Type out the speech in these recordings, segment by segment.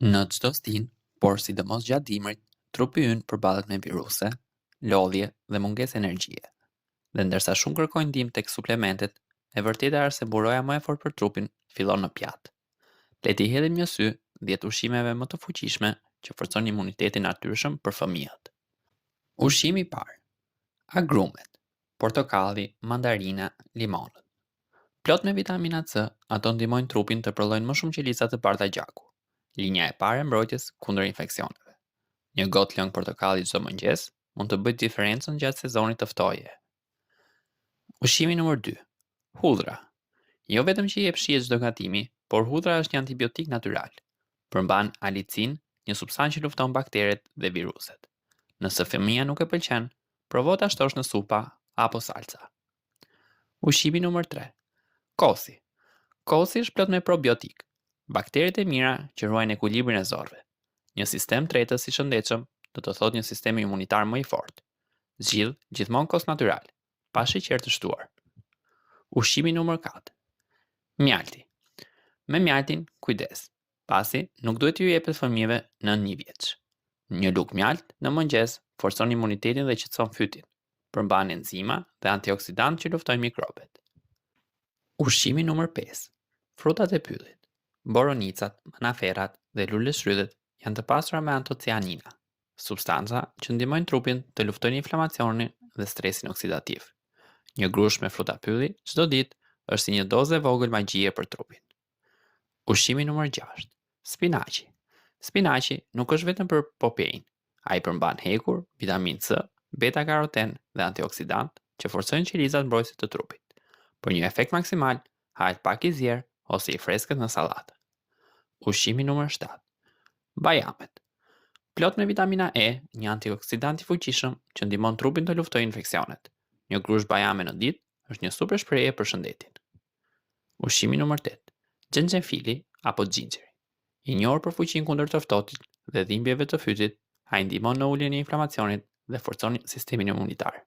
Në çdo stin, por sidomos gjatë dimrit, trupi ynë përballet me viruse, lodhje dhe mungesë energjie. Dhe ndërsa shumë kërkojnë ndihmë tek suplementet, e vërteta është se buroja më e fortë për trupin fillon në pjatë. Le t'i hedhim një sy 10 ushqimeve më të fuqishme që forcojnë imunitetin natyrshëm për fëmijët. Ushqimi i parë: agrumet, portokalli, mandarina, limonët. Plot me vitamina C, ato ndihmojnë trupin të prodhojnë më shumë qeliza të bardha gjaku. Linja e parë e mbrojtjes kundër infeksioneve. Një gotë lëng portokalli çdo mëngjes mund të bëjë diferencën gjatë sezonit të ftoje. Ushqimi numër 2: hudhra. Jo vetëm që jep shije çdo gatimi, por hudhra është një antibiotik natyral. Përmban alicin, një substancë që lufton bakteret dhe viruset. Nëse fëmia nuk e pëlqen, provo ta shtosh në supa apo salca. Ushqimi numër 3: kosi. Kosi është plot me probiotik, bakteret e mira që ruajnë ekuilibrin e zorrëve. Një sistem tretës i shëndetshëm do të thotë një sistem imunitar më i fortë. Zgjidh gjithmonë kos natyral, pa sheqer të shtuar. Ushqimi numër 4: mjalti. Me mjaltin, kujdes, pasi nuk duhet t'ju jepet fëmijëve nën 1 vjeç. Një lugë mjalt në mëngjes forcon imunitetin dhe qetëson fytin. Përmban enzima dhe antioksidantë që luftojnë mikrobet. Ushqimi numër 5: frutat e pyllit. Boronicat, manaferat dhe luleshtrydhet janë të pasura me antocianina, substanca që ndihmojnë trupin të luftojnë inflamacionin dhe stresin oksidativ. Një grush me fruta pylli çdo ditë është si një dozë e vogël magjie për trupin. Ushqimi numër 6: spinaqi. Spinaqi nuk është vetëm për popejin, ai përmban hekur, vitamin C, beta-karoten dhe antioksidant që forcojnë qelizat mbrojtëse të trupit. Për një efekt maksimal, hajt pak i zier ose i freskët në sallatë. Ushqimi numër 7: bajamet. Plot me vitamina E, një antioksidant i fuqishëm që ndihmon trupin të luftojë infeksionet. Një grush bajame në ditë është një super shprehje për shëndetin. Ushqimi numër 8: xhenxhefili apo xhinxheri. I njohur për fuqinë kundër të ftohtit dhe dhimbjeve të fytit, ai ndihmon në uljen e inflamacionit dhe forcon sistemin imunitar.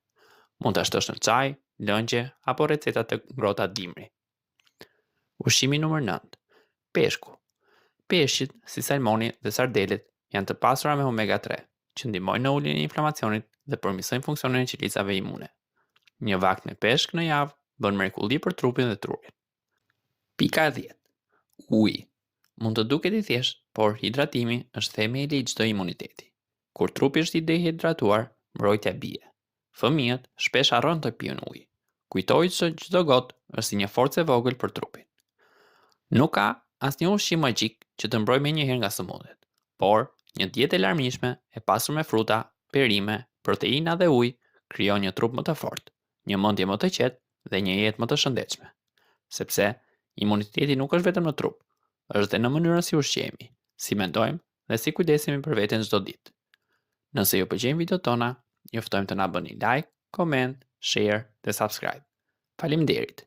Mund ta shtosh në çaj, lëngje apo receta të ngrohta dimri. Ushqimi numër 9: peshku. Peshqit, si salmoni dhe sardelet, janë të pasura me omega 3, që ndihmojnë në uljen e inflamacionit dhe përmirësojnë funksionin e qelizave imune. Një vakt me peshk në javë bën mrekulli për trupin dhe trurin. Pika 10: uji. Mund të duket i thjeshtë, por hidratimi është themeli i çdo imuniteti. Kur trupi është i dehidratuar, mbrojtja bie. Fëmijët shpesh harrojnë të pijnë ujë. Kujtoji se çdo gotë është si një forcë e vogël për trupin. Nuk ka asnjë ushqim magjik që të mbrojë menjëherë nga sëmundjet, por një dietë e larmishme e pasur me fruta, perime, proteina dhe ujë krijon një trup më të fortë, një mendje më të qetë dhe një jetë më të shëndetshme. Sepse imuniteti nuk është vetëm në trup, është edhe në mënyrën si ushqemi, si mendojmë dhe si kujdesemi për veten çdo ditë. Nëse ju pëlqejnë videot tona, ju ftojmë të na bëni like, comment, share dhe subscribe. Faleminderit.